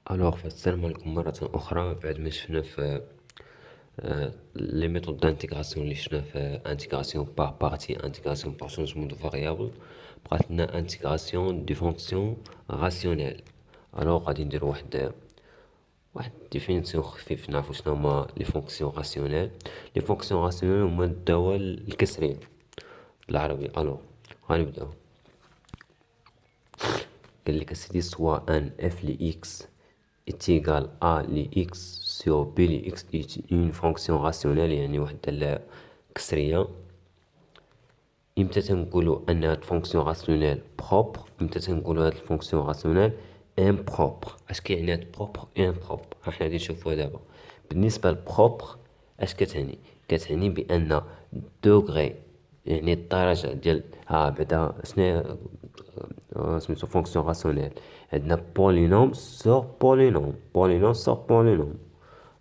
فالسلام عليكم مرة أخرى بعد ما شفنا في لي ميثود دانتيغراسيون اللي شفنا في انتيغراسيون باغ بارتي انتيغراسيون باغ شونجمون دو فاريابل. بقات لنا انتيغراسيون دي فونكسيون راسيونيل. غادي نديرو واحد ديفينيسيون خفيف نعرفو شنو هما لي فونكسيون راسيونيل. لي فونكسيون راسيونيل هما الدوال الكسرية بالعربي. غنبداو. قالك اسيدي سوا ان اف لي اكس est égal à لx sur b لx est une fonction rationnelle، يعني وحدة كسرية. امتى تنقولو ان هاد فونكسيون راسيونيل بروبر، امتى تنقولو هاد الفونكسيون راسيونيل امبروبر. اش كيعني هاد بروبر امبروبر؟ حنا غادي نشوفوها دابا. بالنسبة لبروبر اش كتعني بان دوغري، يعني الدرجة ديال بعدا شناهي سميتو فونكسيون راسيونيل. عندنا بولينوم سور بولينوم.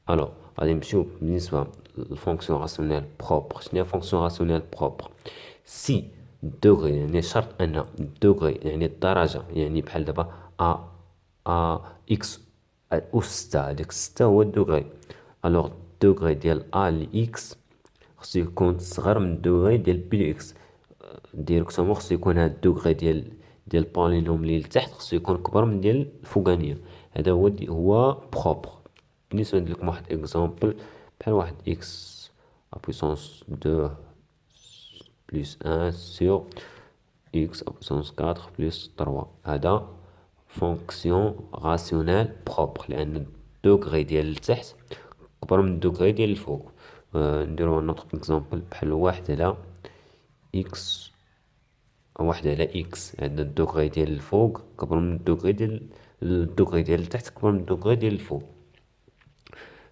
غادي نمشيو بالنسبة للفونكسيون راسيونيل بروبر. شناهي فونكسيون راسيونيل بروبر؟ سي دوغري، يعني شرط ان دوغري يعني الدرجة، يعني بحال دابا اكس أس ستة، هاداك ستة هو الدوغري. الدوغري ديال ل اكس خصو يكون صغر من الدوغري ديال بي اكس. ديريكتومون خصو يكون هاد الدوغري ديال البولينوم لي لتحت خصو يكون كبر من ديال الفوقانية. هذا هو بروبر. بالنسبة نديرلكم واحد اكزومبل بحال واحد اكس ا بويسونس دو بلس ان سور اكس ا بويسونس كاتر بلس تروا. هذا فونكسيون راسيونيل بروبر لأن الدوغري ديال لتحت كبر من الدوغري ديال الفوق. نديرو نوتر اكزومبل بحال واحد على اكس، عندنا الدوغري ديال الفوق كبر من الدوغري ديال التحت كبر من الدوغري ديال الفوق.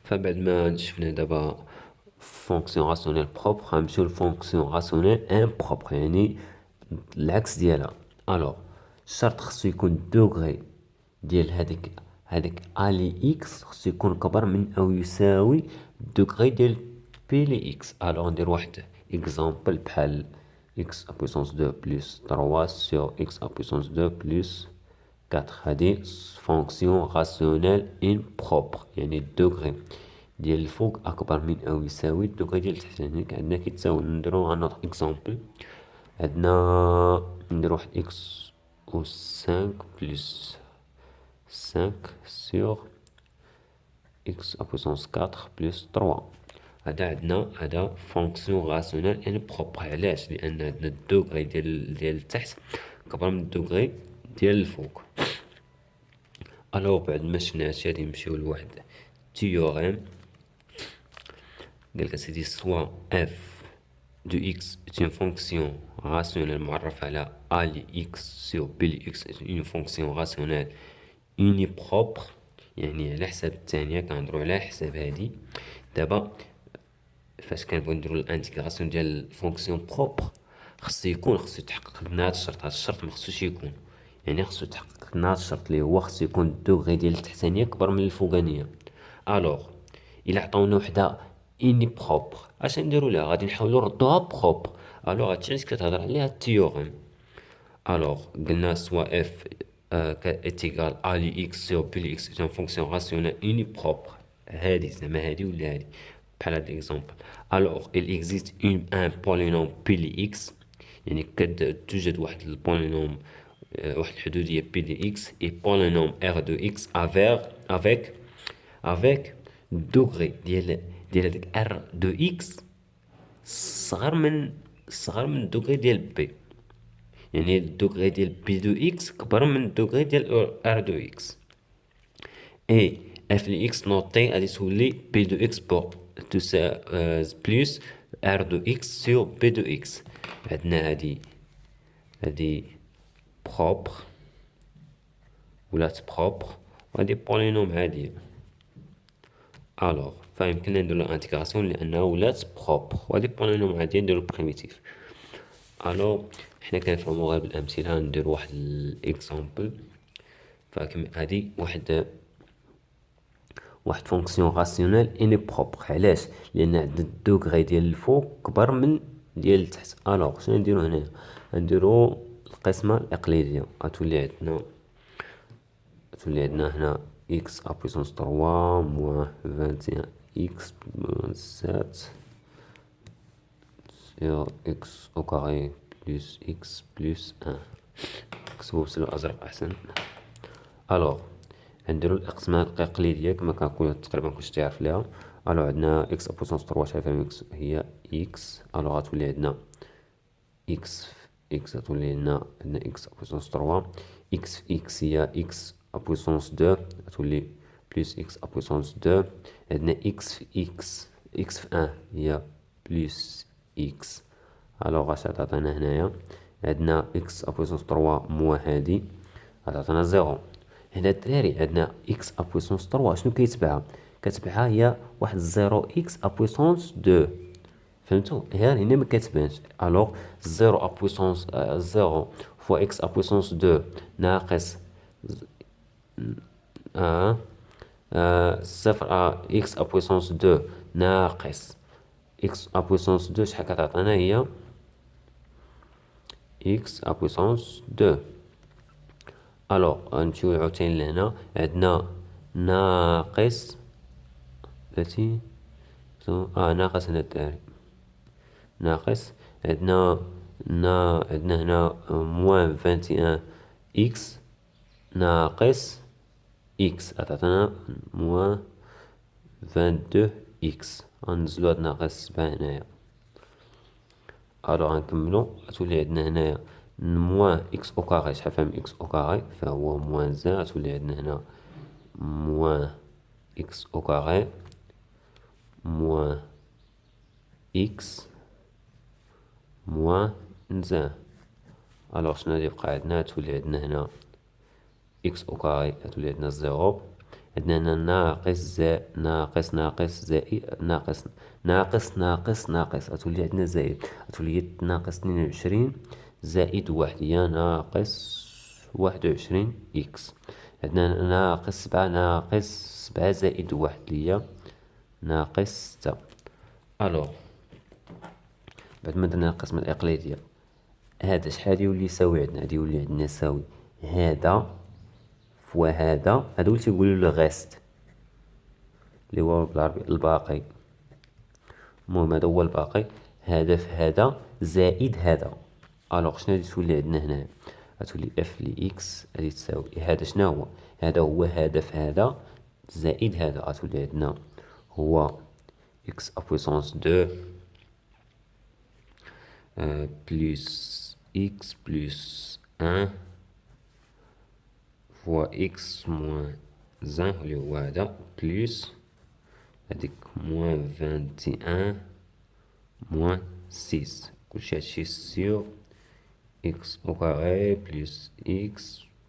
فبعد ما شفنا دابا فونكسيون راسيونيل بروبر، غنمشيو لفونكسيون راسيونيل امبروبر، يعني العكس ديالها. الشرط خصو يكون الدوغري ديال هاديك ا لي اكس خصو يكون كبر من او يساوي الدوغري ديال بي لي اكس. ندير واحد اكزومبل بحال x à puissance 2 plus 3 sur x à puissance 2 plus 4. هذه فونكسيون راسيونيل impropre، يعني الدوغري ديال الفوق أكبر من أو يساوي الدوغري ديال التحت. يعني عندنا كيتساوي. نديرو ان اوتر اكزومبل. عندنا ندير واحد x أو 5 plus 5 sur x à puissance 4 plus 3. هذا فونكسيون راسيونيل ان بروبر. علاش؟ لان عندنا الدوغري ديال التحت كبر من الدوغري ديال الفوق. بعد ما شفنا هادشي غادي نمشيو لواحد تيوريم. قالك سيدي سوا اف دو اكس est une fonction rationnelle معرف على ا لي اكس sur b لي اكس est une fonction rationnelle unipropre، يعني على حساب الثانية. كنهضرو على حساب هادي. دابا فاش كنبغيو نديرو الانتيغراسيون ديال الفونكسيون بروبر خصو يتحقق لنا هاد الشرط. هاد الشرط مخصوش يكون، يعني خصو يتحقق لنا هاد الشرط اللي هو خصو يكون الدوغري ديال التحتانية كبر من الفوقانية. الا عطاونا وحدة اني بروبر اش نديرو لها؟ غادي نحاولو نردوها بروبر. هادشي علاش كتهضر عليها التيوريم. قلنا سوا اف est égal à لx sur b لx est une fonction rationnelle unipropre. هادي زعما هادي ولا هادي بحال هاد الاكزومبل. il existe un polynôme p لx، يعني توجد واحد البولينوم واحد الحدودية p لx et polynôme r de x avec الدوغري ديال هاداك r de x صغر من الدوغري ديال بي، يعني الدوغري ديال بي دو اكس كبر من الدوغري ديال ار دو اكس. اي اف لي اكس نوطي غادي تولي بي دو اكس بور بلس ار دو اكس سور بي دو اكس. عندنا هادي بروبر ولات بروبر، وهادي بولينوم عادية. فيمكننا نديرو الانتيغراسيون لانها ولات بروبر، وهادي بولينوم عادية نديرو بريميتيف. حنا كنفهمو غير بالامثله. ندير واحد الاكزومبل. هادي واحد فونكسيون راسيونيل اني بروبر. علاش؟ لان عندنا الدوغري ديال الفوق كبر من ديال التحت. شنو نديرو هنا؟ نديرو القسمه الاقليديه. غتولي عندنا هنا x à puissance 3 moins 21x moins 7 sur x au carré plus x plus 1. نكتبو باللون الأزرق أحسن. ألوغ نديرو الأقسام التقليدية كما كنقولو تقريبا كلشي تعرف ليها. ألوغ عندنا x à puissance 3 شحال فيها x هي x. ألوغ غتولي عندنا x غتولي لنا عندنا x à puissance 3 x في x هي x à puissance 2 غتولي plus x à puissance 2. عندنا x في x في 1 هي plus x. ألوغ اش غتعطينا هنايا عندنا x à puissance 3 موان هادي غتعطينا 0. هنا الدراري عندنا x à puissance 3 شنو كيتبعها؟ كتبعها هي واحد 0 x à puissance 2. فهمتو؟ هنا ما كتبانش. الوغ 0 à puissance 0 fois x à puissance 2 ناقص 0 à x à puissance 2 ناقص x à puissance 2 شحال كتعطينا هي x à puissance 2. الوغ نمشيو عاوتاني لهنا عندنا ناقص التي ناقص هنا الدراري ناقص عندنا هنا موان 21 اكس ناقص اكس غتعطينا موان 22 اكس. غنزلو هاد ناقص 7 هنايا. الوغ غنكملو غتولي عندنا هنايا موان اكس او كاري شحال فيها من اكس او كاري فهو موان زان. غتولي عندنا هنا موان اكس او كاري موان اكس موان زان. الوغ شنو غادي يبقى عندنا؟ تولي عندنا هنا اكس او كاري غتولي عندنا 0. عندنا هنا ناقص زائد ناقص غتولي عندنا زائد غتولي ناقص 22 زائد 1 هي ناقص 21 اكس. عندنا ناقص 7 زائد 1 هي ناقص 6. الوغ بعد ما درنا القسمة الإقليدية هذا شحال يولي يساوي عندنا؟ غادي يولي عندنا يساوي هذا فوا هذا هو اللي تيقولو لو غيست اللي هو بالعربي الباقي. المهم هذا هو الباقي هذا في هذا زائد هذا. الوغ شنو غادي تولي عندنا هنا؟ غتولي اف لي اكس غادي تساوي هذا شنو هو؟ هذا هو هذا في هذا زائد هذا غتولي عندنا هو اكس ا بويسونس 2 plus x plus 1 fois x moins 1 اللي هو هذا plus هاديك moins 21 moins 6 كلشي هادشي sur x au carré plus x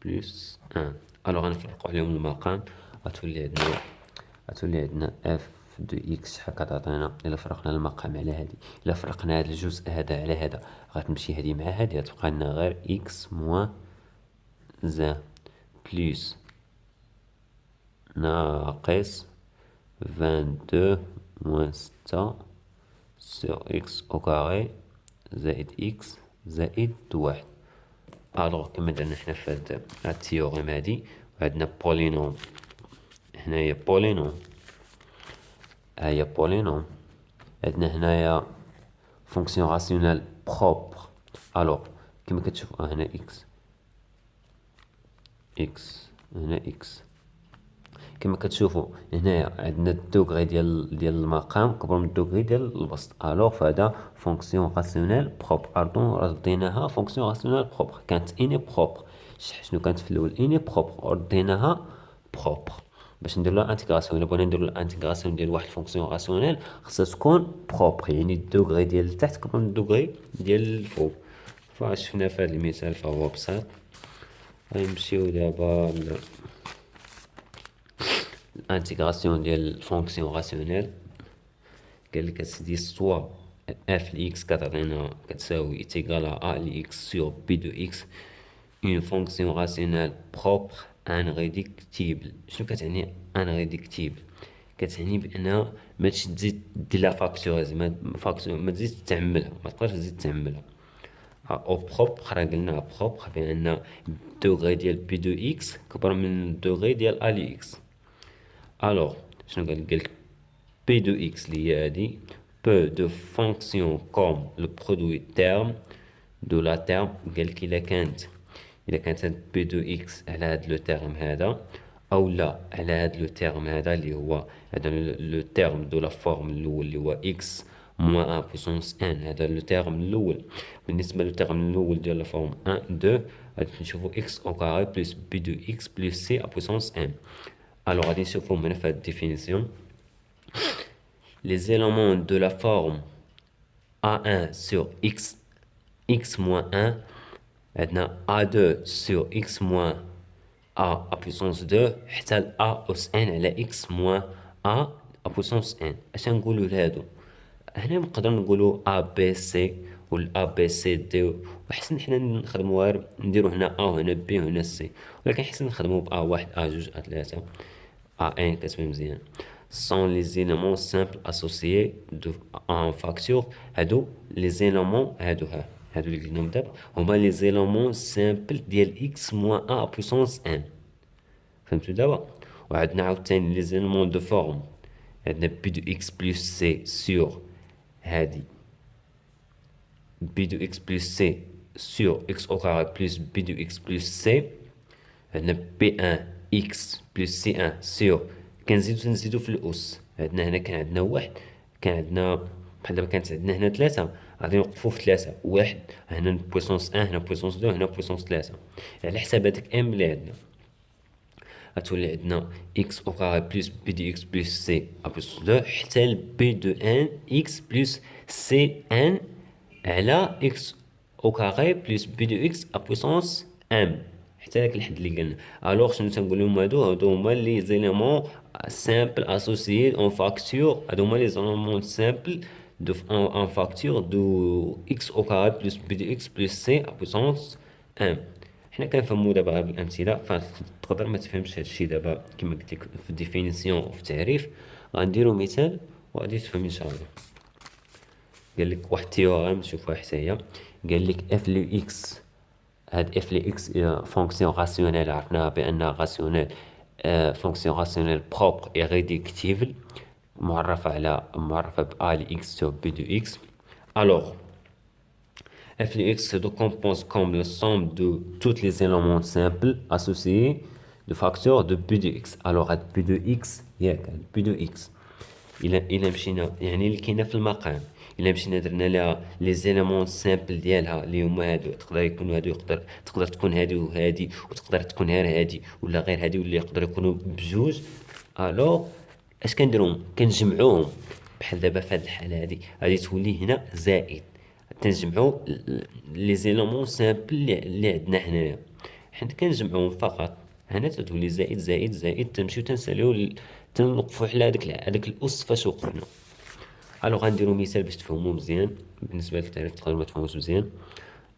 plus 1. الوغ غنفرقو عليهم المقام غتولي عندنا f دو اكس شحال كتعطينا الا فرقنا المقام على هادي. الا فرقنا هاد الجزء هذا على هذا غتمشي هادي مع هادي غتبقى لنا غير اكس موان زان بليس ناقص 22 موان 6 سور اكس او كاري زائد اكس زائد 1. الوغ كما درنا حنا في هاد التيوريم هادي عندنا بولينوم هنايا بولينوم هي بولينوم عندنا هنايا فونكسيون راسيونال بروبر. الوغ كما كتشوفوا هنا اكس هنا اكس كما كتشوفوا هنايا عندنا الدوغري ديال المقام كبر من الدوغري ديال البسط. الوغ فهذا فونكسيون راسيونال بروبر. اردون رديناها فونكسيون راسيونال بروبر كانت اني بروبر. شنو كانت في الاول؟ اني بروبر رديناها بروبر. باش ندير لها انتيغراسيون الا بغينا نديرو الانتيغراسيون ديال واحد الفونكسيون راسيونيل خصها تكون بروبر يعني الدوغري ديال التحت كبر من الدوغري ديال الفوق. فاش شفنا في هذا المثال فهو بسيط. غنمشيو دابا الانتيغراسيون ديال الفونكسيون راسيونيل. قال لك اسيدي سوا اف لإكس كتعطينا كتساوي تيغال ا لإكس سور بي دو إكس اون فونكسيون راسيونيل بروبر ان ريديكتيبل. شنو كتعني ان ريديكتيبل؟ كتعني بان ما تزيد دير لها فاكتوريز ما تزيد تعملها ما تقدرش تزيد تعملها. او بروبر راه قلنا بروبر بان الدوغري ديال بي دو إكس كبر من الدوغري ديال ا لإكس. Alors شنو قالك P de x اللي هي هادي peu de fonctions comme le produit terme de la terme قالك إلا كانت هاد P de x على هاد لو تيرم هذا أو لا على هاد لو تيرم هذا اللي هو هذا لو تيرم دو لا فورم الأول اللي هو x moins 1 puissance n هذا لو تيرم الأول. بالنسبة للتيرم الأول ديال لا فورم 1 2 غادي نشوفو x au carré plus b de x plus c à puissance n. Alors غادي نشوفو هنا في هاد الديفينيسيون les éléments de la forme A1 sur x moins 1 عندنا A2 sur x moins a à puissance 2 حتى ل a أس n على x moins a à puissance n. اش نقولوا لهادو؟ هنا نقدر نقولوا a b c ولا a b c d وحسن حنا نخدموا غير نديرو هنا a وهنا b وهنا c ولكن حسن نخدموا ب a1 a2 a3 a1 كتبان مزيان. sont les éléments simples associés en facture هادو les éléments هادو اللي قلناهم دابا هما les éléments simples ديال x moins a à puissance n. فهمتوا دابا؟ وعندنا عاوتاني les éléments de forme عندنا b de x plus c sur هادي b de x plus c sur x au carré plus b de x plus c عندنا p1 x plus c1 sur كنزيدو في الأس. عندنا هنا كان عندنا واحد كان عندنا بحال دابا كانت عندنا هنا 3 غادي نوقفو في 3 واحد هنا بويسونس 1 هنا بويسونس 2 هنا بويسونس 3 على حساب هاديك ام اللي عندنا غتولي عندنا x au carré plus b de x plus c à puissance 2 حتى ل b de n x plus c n على x au carré plus b de x à puissance m حتى داك الحد اللي قلنا. الوغ شنو تنقول لهم هادو هما لي زيليمون سامبل اسوسيي اون فاكتور هادو هما لي زيليمون سامبل دو ان فاكتور دو x au carré plus b de x plus c à puissance m. حنا كنفهمو دابا غير بالامثله فتقدر ما تفهمش هادشي دابا كما قلت لك في الديفينيسيون وفي التعريف. غنديرو مثال وغادي تفهم ان شاء الله. قال لك واحد تيوريم نشوفوها حتى هي قال لك اف لو اكس هاد اف لو اكس فونكسيون راسيونيل عرفناها بانها راسيونيل فونكسيون راسيونيل بروبر اي ريدكتيبل معرفه ب ا ل اكس sur b de x. alors f de x se décompose comme le somme de tous les éléments simples associés de facteurs de b de x. alors هاد b de x ياك هاد b de x إلا مشينا يعني اللي كاينه في المقام إلا مشينا درنا لها لي زيليمون سامبل ديالها اللي هما هادو تقدر يكونوا هادو تقدر تكون هادي وهادي وتقدر تكون غير هادي ولا غير هادي ولا يقدروا يكونوا بجوج. الو اش كنديروهم كنجمعوهم بحال دابا في هاد الحاله هادي غادي تولي هنا زائد تنجمعوا لي زيليمون سامبل اللي عندنا هنايا حنا كنجمعوهم فقط هنا تتولي زائد زائد زائد تمشيو تنساليو تنوقفوا على هذاك الاس فاش وقفنا. الوغ غنديرو مثال باش تفهموا مزيان بالنسبه للتعريف تقدروا ما تفهموش مزيان.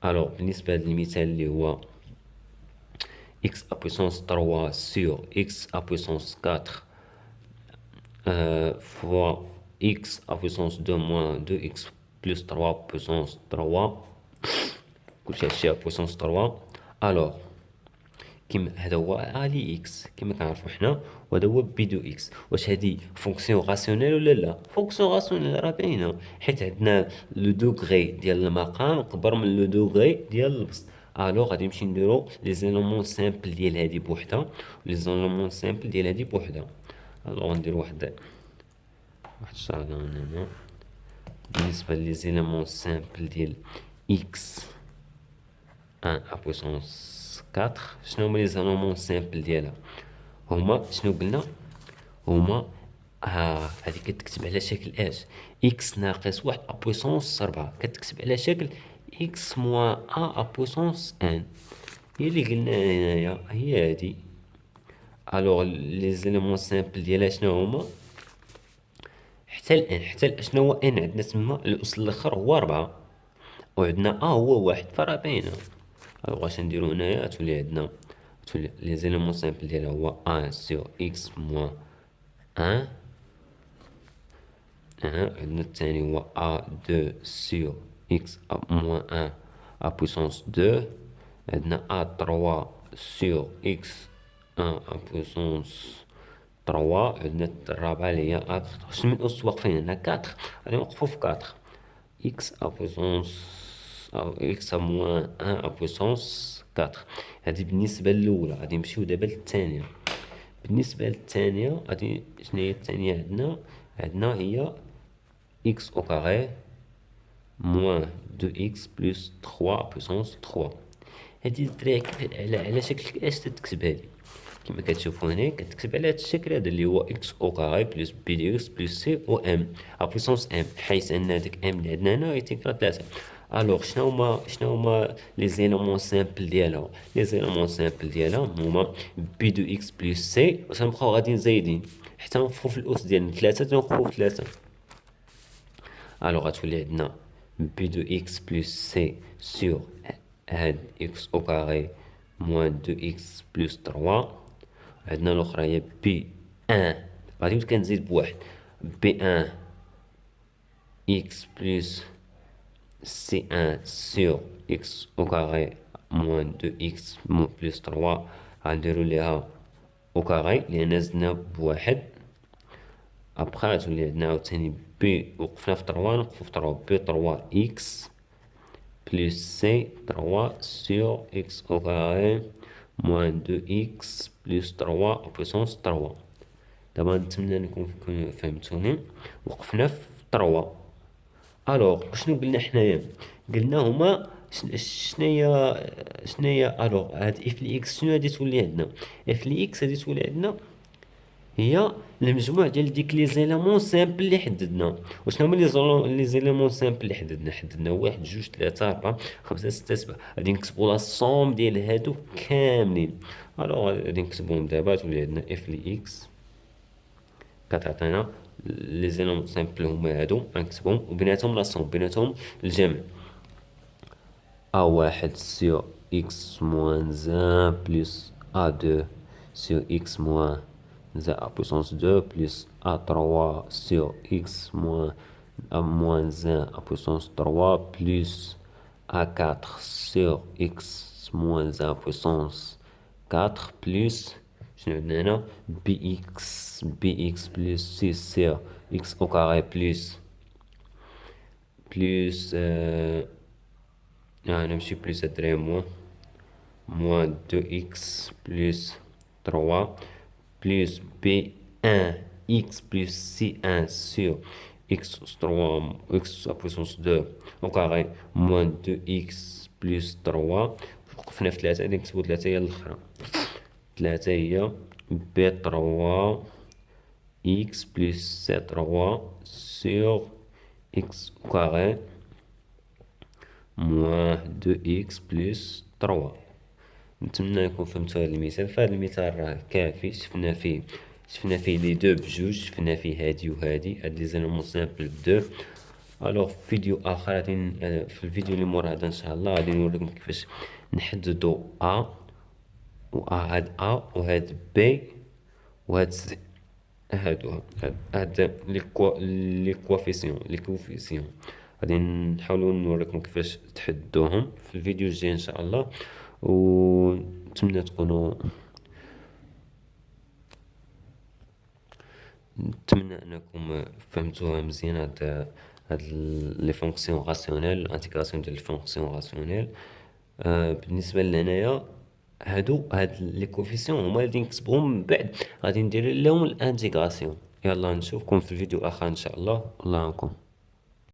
الوغ بالنسبه لهذا المثال اللي هو x à puissance 3 sur x à puissance 4 fois x à puissance 2 moins 2x plus 3 puissance 3 كلشي هادشي à puissance 3. الوغ كيما هذا هو ا لي اكس كيما كنعرفوا حنا وهذا هو بي دو اكس. واش هادي فونكسيون راسيونيل ولا لا؟ فونكسيون راسيونيل راه باينه حيت عندنا لو دوغري ديال المقام كبر من لو دوغري ديال البسط. الوغ غادي نمشي نديرو لي زيليمون سامبل ديال هادي بوحده ولي زيليمون سامبل ديال هادي بوحده. الوغ ندير واحد الشارغون هنا بالنسبه لي زيليمون سامبل ديال اكس 1 à puissance 4 شنو هما لي زيليمون سامبل ديالها هما شنو قلنا هما هذه كتكتب على شكل اش x ناقص 1 à puissance 4 كتكتب على شكل x moins 1 à puissance n هي اللي قلنا هنايا هي هادي. الوغ لي زيليمون سامبل ديالها شنو هما حتى ال n شنو هو n عندنا تما الاس الاخر هو 4 وعندنا هو 1 فراه باينه. الوغ واش نديرو هنايا تولي عندنا تولي لي زيليمون سامبل ديالها هو 1 sur x moins 1 عندنا الثاني هو a2 sur x moins 1 à puissance 2 عندنا a3 sur x 1 à puissance 3. عندنا الرابعة اللي هي أكس. شنو من أس واقفين هنا؟ 4. غادي نوقفو في 4. إكس أ بويسونس أو إكس أ موان أن أ بويسونس 4. هادي بالنسبة للأولى. غادي نمشيو دابا للثانية. بالنسبة للثانية غادي شناهي الثانية عندنا هي إكس أو كاري موان 2 إكس بلس 3 بويسونس 3. هادي الدراري على شكل كيفاش تتكتب هادي؟ كما كتشوفو هنا كتكتب على هاد الشكل هذا اللي هو إكس أو كاري بلس بي دي إكس بلس سي أو إم أ بويسونس إم، حيث أن هاداك إم اللي عندنا هنا يتيكرا 3. ألوغ شناهما لي زيلومون سامبل ديالها؟ لي زيلومون سامبل ديالها هما بي دو إكس بلس سي، واش غنبقاو غاديين زايدين حتى نوقفو في الأس ديالنا 3 تنوقفو في 3. ألوغ غتولي عندنا بي دو إكس بلس سي سور هاد إكس أو كاري موان 2 إكس بلس 3. عندنا الأخرى هي بي أن، غادي كنزيد بواحد بي أن إكس بلس سي أن سور إكس أو كاري موان 2 إكس بلس 3. غنديرو ليها أو كاري لأن زدنا بواحد. أبخي غتولي عندنا عاوتاني بي وقفنا في 3 نوقفو في 3 بي 3 إكس بلس سي 3 سور إكس أو كاري موان 2 إكس بلس 3 بويسونس 3. دابا نتمنى نكون فهمتوني. وقفنا في 3. الوغ شنو قلنا حنايا؟ قلنا هما شناهي الوغ هاد اف لي اكس شنو غادي تولي عندنا؟ اف لي اكس غادي تولي عندنا هي المجموع ديال ديك لي زيلامون سامبل اللي حددنا. وشنو هما لي زيلامون سامبل اللي حددنا 1 2 3 4 5 6 7. غادي نكتبو لا صوم ديال هادو كاملين. الوغ غادي نكتبوهم دابا تولي عندنا اف لي اكس كتعطينا لي زيلومون سامبل هما هادو غنكتبهم وبيناتهم لا صوم بيناتهم الجمع. A1 sur x moins 1 plus A2 sur x moins 1 à puissance 2 plus A3 sur x moins 1 à puissance 3 plus A4 sur x moins 1 à puissance 4 plus شنو عندنا هنا bx plus 6 sur x au carré plus نمشي بلس الدراري موان 2 إكس بلس 3 بلس بي أن إكس بلس سي أن سور إكس أس 3 إكس أ بويسونس 2 أو كاري موان 2 إكس بلس 3. وقفنا في 3 غادي نكتبو 3 هي الأخرى. 3 هي بي 3 إكس بلس سي 3 سور إكس أو كاري موان 2 إكس بلس 3. نتمنى يكون فهمتو هاد المثال. فهاد المثال راه كافي. شفنا فيه لي دو بجوج، شفنا فيه هادي وهادي هاد لي زيلومون سامبل بدو. الوغ في فيديو اخر غادي في الفيديو اللي مور هذا ان شاء الله غادي نوريكم كيفاش نحددو ا هاد ا وهاد بي وهاد سي. هاد لي كوفيسيون غادي نحاولوا نوريكم كيفاش تحدوهم في الفيديو الجاي ان شاء الله. ونتمنى انكم فهمتوها مزيان. هاد لي فونكسيون راسيونيل الانتيغراسيون ديال الفونكسيون راسيونيل. بالنسبه لهنايا هاد لي كوفيسيون هما اللي نكتبوهم من بعد غادي ندير لهم الانتيغراسيون. يلا نشوفكم في الفيديو اخر ان شاء الله. الله معكم.